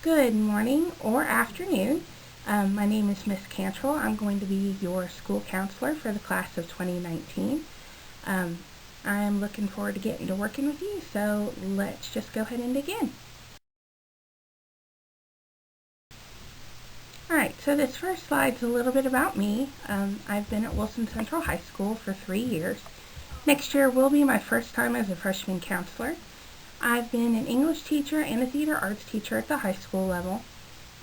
Good morning or afternoon. My name is Miss Cantrell. I'm going to be your school counselor for the class of 2019. I'm looking forward to getting to working with you, so let's just go ahead and dig in. Alright, so this first slide's a little bit about me. I've been at Wilson Central High School for 3 years. Next year will be my first time as a freshman counselor. I've been an English teacher and a theater arts teacher at the high school level.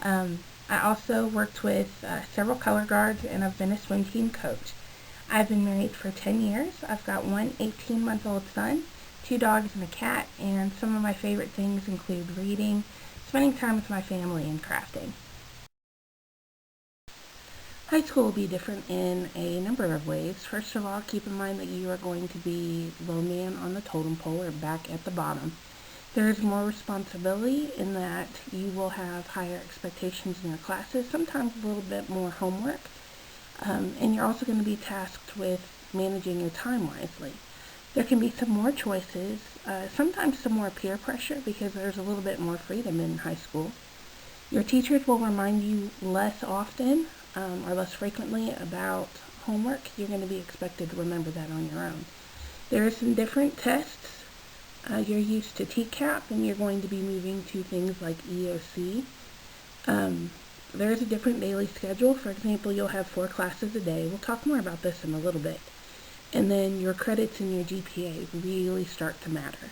I also worked with several color guards, and I've been a swim team coach. I've been married for 10 years. I've got one 18-month-old son, 2 dogs, and a cat, and some of my favorite things include reading, spending time with my family, and crafting. High school will be different in a number of ways. First of all, keep in mind that you are going to be low man on the totem pole, or back at the bottom. There is more responsibility in that you will have higher expectations in your classes, sometimes a little bit more homework, and you're also going to be tasked with managing your time wisely. There can be some more choices, sometimes some more peer pressure because there's a little bit more freedom in high school. Your teachers will remind you less often or less frequently about homework. You're going to be expected to remember that on your own. There are some different tests. You're used to TCAP, and you're going to be moving to things like EOC. There's a different daily schedule. For example, you'll have 4 classes a day. We'll talk more about this in a little bit. And then your credits and your GPA really start to matter.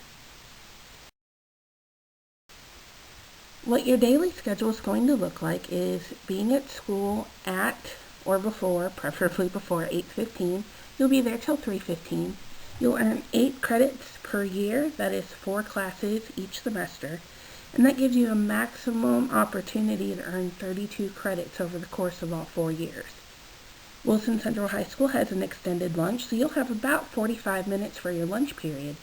What your daily schedule is going to look like is being at school at or before, preferably before 8:15. You'll be there till 3:15. You'll earn 8 credits per year. That is 4 classes each semester. And that gives you a maximum opportunity to earn 32 credits over the course of all 4 years. Wilson Central High School has an extended lunch, so you'll have about 45 minutes for your lunch period.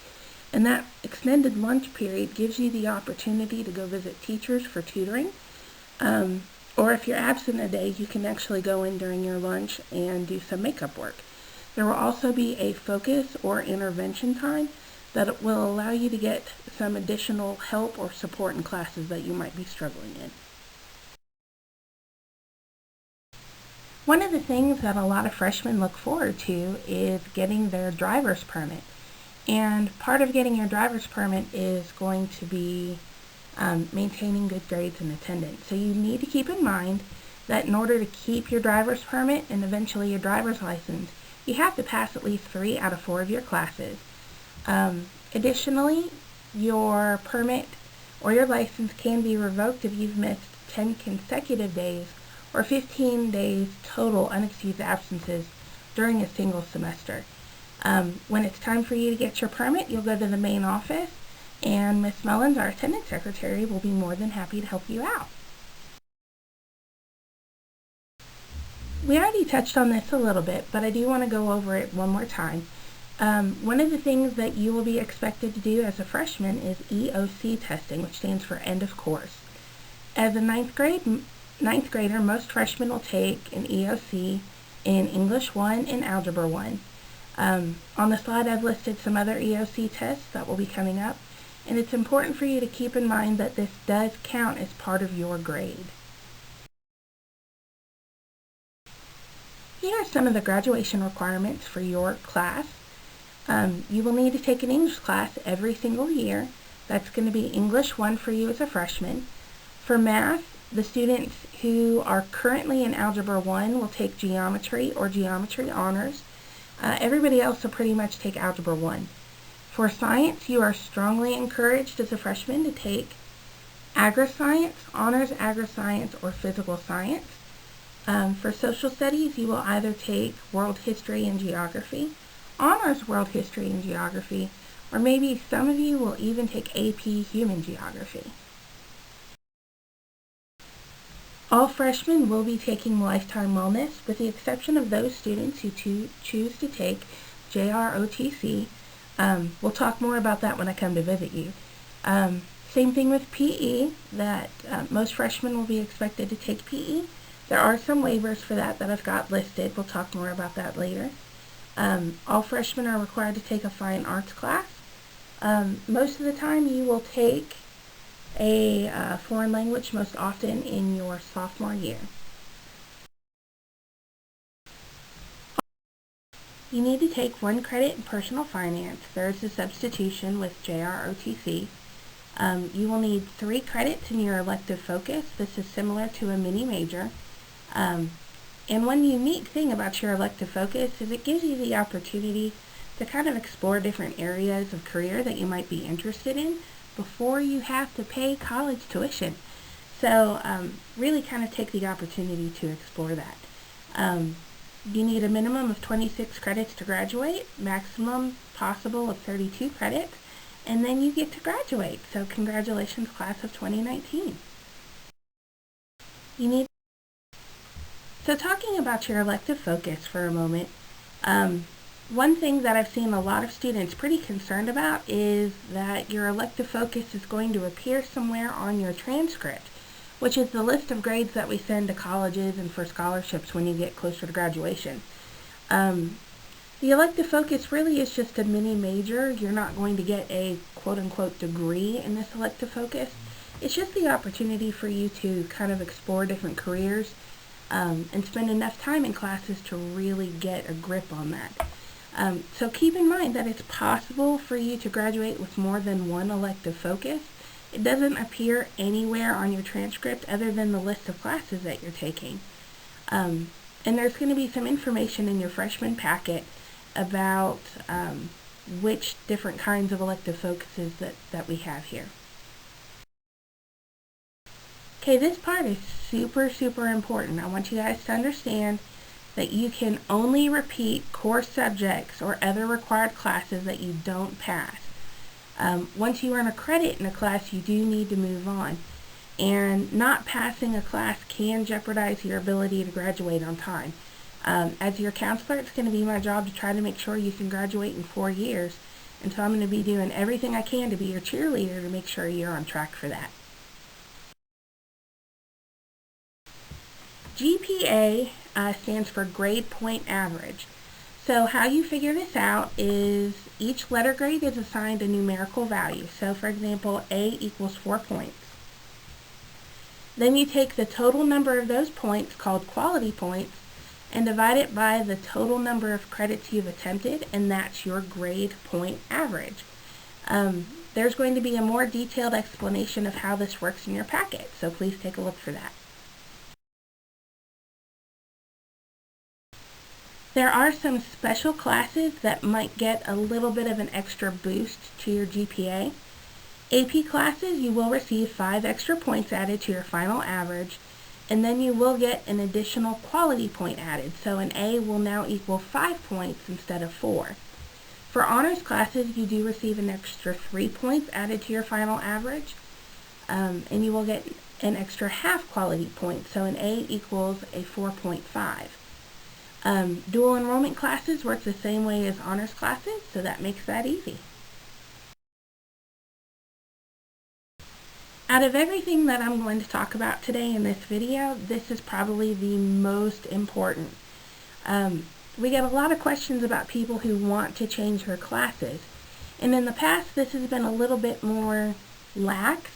And that extended lunch period gives you the opportunity to go visit teachers for tutoring. Or if you're absent a day, you can actually go in during your lunch and do some makeup work. There will also be a focus or intervention time that will allow you to get some additional help or support in classes that you might be struggling in. One of the things that a lot of freshmen look forward to is getting their driver's permit. And part of getting your driver's permit is going to be maintaining good grades and attendance. So you need to keep in mind that in order to keep your driver's permit and eventually your driver's license, you have to pass at least 3 out of 4 of your classes. Additionally, your permit or your license can be revoked if you've missed 10 consecutive days or 15 days total unexcused absences during a single semester. When it's time for you to get your permit, you'll go to the main office, and Miss Mullins, our attendance secretary, will be more than happy to help you out. We already touched on this a little bit, but I do want to go over it one more time. One of the things that you will be expected to do as a freshman is EOC testing, which stands for end of course. As a ninth grader, most freshmen will take an EOC in English 1 and Algebra 1. On the slide, I've listed some other EOC tests that will be coming up, and it's important for you to keep in mind that this does count as part of your grade. Here are some of the graduation requirements for your class. You will need to take an English class every single year. That's going to be English 1 for you as a freshman. For math, the students who are currently in Algebra 1 will take geometry or geometry honors. Everybody else will pretty much take Algebra 1. For science, you are strongly encouraged as a freshman to take agri-science, honors agri-science, or physical science. For social studies, you will either take world history and geography, honors world history and geography, or maybe some of you will even take AP human geography. All freshmen will be taking lifetime wellness, with the exception of those students who choose to take JROTC. We'll talk more about that when I come to visit you. Same thing with PE, that most freshmen will be expected to take PE. There are some waivers for that I've got listed. We'll talk more about that later. All freshmen are required to take a fine arts class. Most of the time you will take a foreign language most often in your sophomore year. You need to take 1 credit in personal finance. There's a substitution with JROTC. You will need 3 credits in your elective focus. This is similar to a mini major. And one unique thing about your elective focus is it gives you the opportunity to kind of explore different areas of career that you might be interested in before you have to pay college tuition. So really kind of take the opportunity to explore that. You need a minimum of 26 credits to graduate, maximum possible of 32 credits, and then you get to graduate. So congratulations, class of 2019. So talking about your elective focus for a moment, one thing that I've seen a lot of students pretty concerned about is that your elective focus is going to appear somewhere on your transcript, which is the list of grades that we send to colleges and for scholarships when you get closer to graduation. The elective focus really is just a mini major. You're not going to get a quote-unquote degree in this elective focus. It's just the opportunity for you to kind of explore different careers and spend enough time in classes to really get a grip on that. So keep in mind that it's possible for you to graduate with more than 1 elective focus. It doesn't appear anywhere on your transcript other than the list of classes that you're taking. And there's going to be some information in your freshman packet about which different kinds of elective focuses that we have here. Okay, this part is super important. I want you guys to understand that you can only repeat core subjects or other required classes that you don't pass. Once you earn a credit in a class, you do need to move on. And not passing a class can jeopardize your ability to graduate on time. As your counselor, it's going to be my job to try to make sure you can graduate in 4 years. And so I'm going to be doing everything I can to be your cheerleader to make sure you're on track for that. GPA stands for grade point average. So how you figure this out is each letter grade is assigned a numerical value. So for example, A equals 4 points. Then you take the total number of those points, called quality points, and divide it by the total number of credits you've attempted, and that's your grade point average. There's going to be a more detailed explanation of how this works in your packet, so please take a look for that. There are some special classes that might get a little bit of an extra boost to your GPA. AP classes, you will receive 5 extra points added to your final average, and then you will get an additional quality point added. So an A will now equal 5 points instead of 4. For honors classes, you do receive an extra 3 points added to your final average, and you will get an extra half quality point. So an A equals a 4.5. Dual enrollment classes work the same way as honors classes, so that makes that easy. Out of everything that I'm going to talk about today in this video, this is probably the most important. We get a lot of questions about people who want to change their classes. And in the past, this has been a little bit more lax,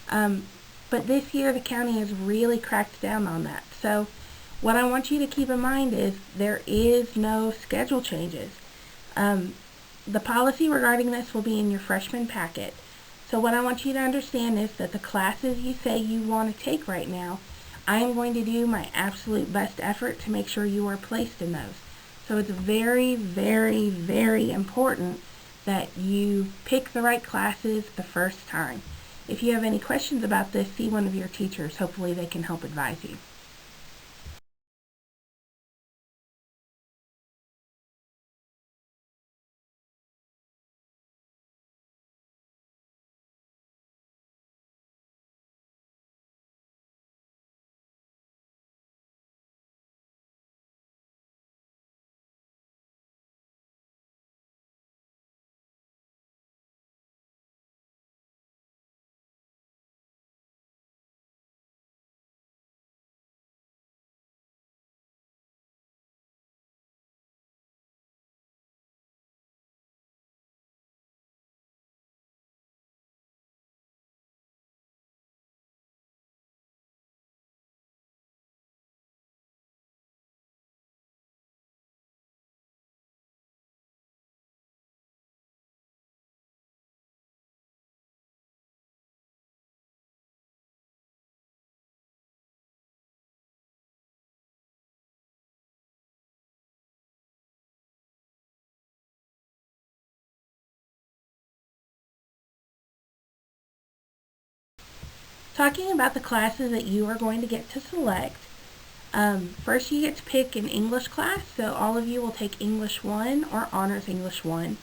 but this year the county has really cracked down on that. So what I want you to keep in mind is there is no schedule changes. The policy regarding this will be in your freshman packet. So what I want you to understand is that the classes you say you want to take right now, I am going to do my absolute best effort to make sure you are placed in those. So it's very important that you pick the right classes the first time. If you have any questions about this, see one of your teachers. Hopefully they can help advise you. Talking about the classes that you are going to get to select, first you get to pick an English class, so all of you will take English 1 or Honors English 1.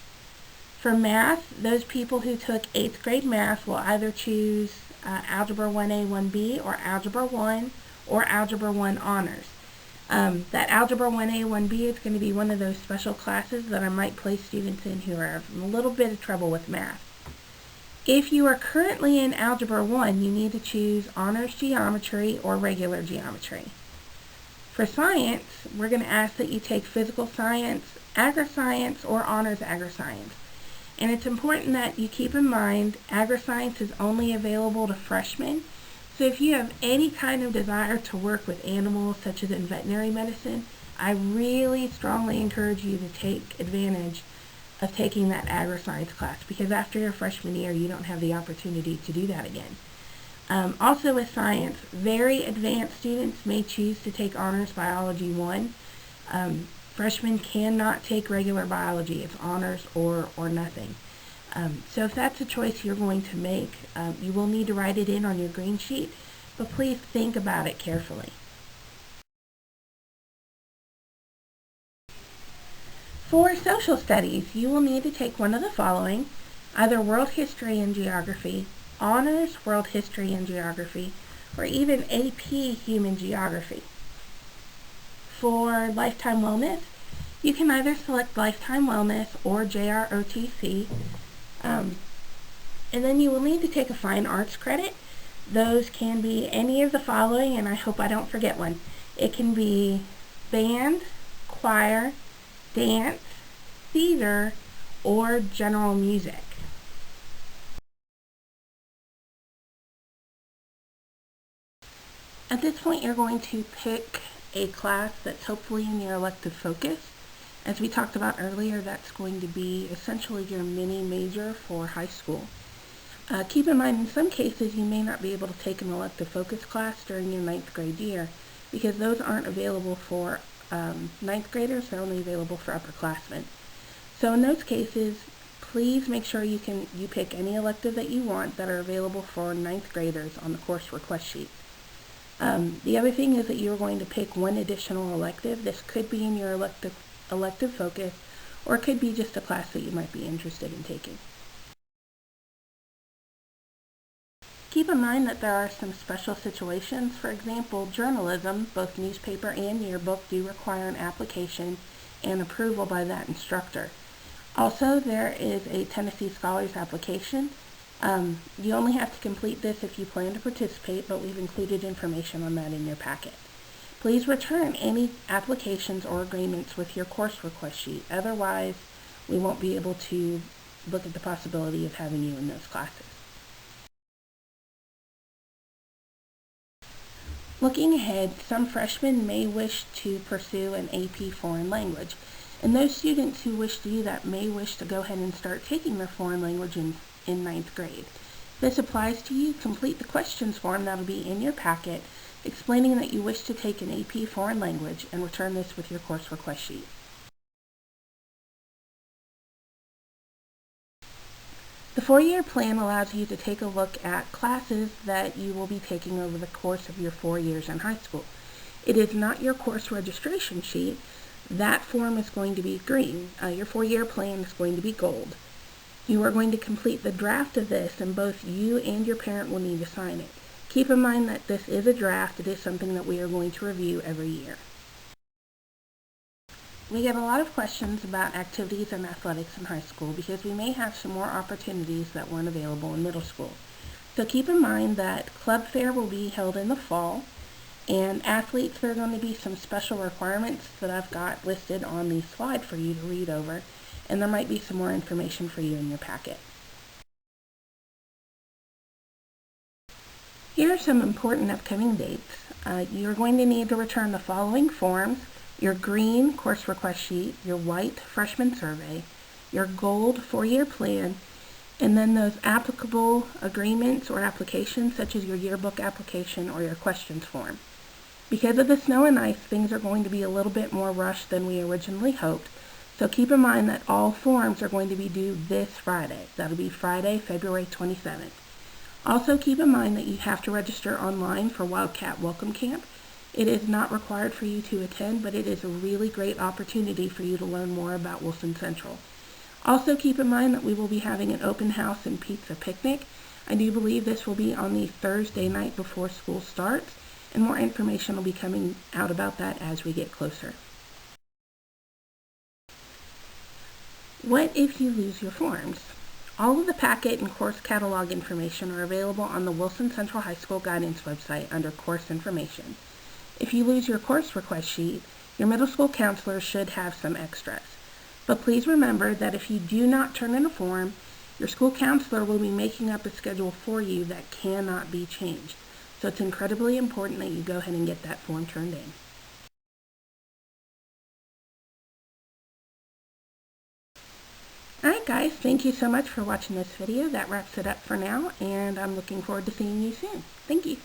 For math, those people who took 8th grade math will either choose Algebra 1A, 1B, or Algebra 1, or Algebra 1 Honors. That Algebra 1A, 1B is going to be one of those special classes that I might place students in who are having a little bit of trouble with math. If you are currently in Algebra 1, you need to choose Honors Geometry or Regular Geometry. For science, we're going to ask that you take Physical Science, Agri-Science, or Honors Agri-Science. And it's important that you keep in mind, Agri-Science is only available to freshmen. So if you have any kind of desire to work with animals, such as in veterinary medicine, I really strongly encourage you to take advantage of taking that Agri-Science class, because after your freshman year, you don't have the opportunity to do that again. Also with science, very advanced students may choose to take Honors Biology 1. Freshmen cannot take regular biology. It's honors or nothing. So if that's a choice you're going to make, you will need to write it in on your green sheet, but please think about it carefully. For social studies, you will need to take one of the following: either World History and Geography, Honors World History and Geography, or even AP Human Geography. For Lifetime Wellness, you can either select Lifetime Wellness or JROTC, and then you will need to take a Fine Arts credit. Those can be any of the following, and I hope I don't forget one. It can be band, choir, dance, theater, or general music. At this point, you're going to pick a class that's hopefully in your elective focus. As we talked about earlier, that's going to be essentially your mini major for high school. Keep in mind, in some cases, you may not be able to take an elective focus class during your 9th grade year, because those aren't available for 9th graders. They're only available for upperclassmen. So in those cases, please make sure you pick any elective that you want that are available for 9th graders on the course request sheet. The other thing is that you're going to pick one additional elective. This could be in your elective focus, or it could be just a class that you might be interested in taking. Keep in mind that there are some special situations. For example, journalism, both newspaper and yearbook, do require an application and approval by that instructor. Also, there is a Tennessee Scholars application. You only have to complete this if you plan to participate, but we've included information on that in your packet. Please return any applications or agreements with your course request sheet. Otherwise, we won't be able to look at the possibility of having you in those classes. Looking ahead, some freshmen may wish to pursue an AP foreign language, and those students who wish to do that may wish to go ahead and start taking their foreign language in 9th grade. This applies to you. Complete the questions form that will be in your packet explaining that you wish to take an AP foreign language, and return this with your course request sheet. The 4-year plan allows you to take a look at classes that you will be taking over the course of your 4 years in high school. It is not your course registration sheet. That form is going to be green. Your 4-year plan is going to be gold. You are going to complete the draft of this, and both you and your parent will need to sign it. Keep in mind that this is a draft. It is something that we are going to review every year. We get a lot of questions about activities and athletics in high school because we may have some more opportunities that weren't available in middle school. So keep in mind that club fair will be held in the fall, and athletes, there are going to be some special requirements that I've got listed on the slide for you to read over, and there might be some more information for you in your packet. Here are some important upcoming dates. You're going to need to return the following forms: your green course request sheet, your white freshman survey, your gold 4-year plan, and then those applicable agreements or applications such as your yearbook application or your questions form. Because of the snow and ice, things are going to be a little bit more rushed than we originally hoped, so keep in mind that all forms are going to be due this Friday. That'll be Friday, February 27th. Also keep in mind that you have to register online for Wildcat Welcome Camp. It is not required for you to attend, but it is a really great opportunity for you to learn more about Wilson Central. Also keep in mind that we will be having an open house and pizza picnic. I do believe this will be on the Thursday night before school starts, and more information will be coming out about that as we get closer. What if you lose your forms? All of the packet and course catalog information are available on the Wilson Central High School Guidance website under Course Information. If you lose your course request sheet, your middle school counselor should have some extras. But please remember that if you do not turn in a form, your school counselor will be making up a schedule for you that cannot be changed. So it's incredibly important that you go ahead and get that form turned in. Alright guys, thank you so much for watching this video. That wraps it up for now, and I'm looking forward to seeing you soon. Thank you.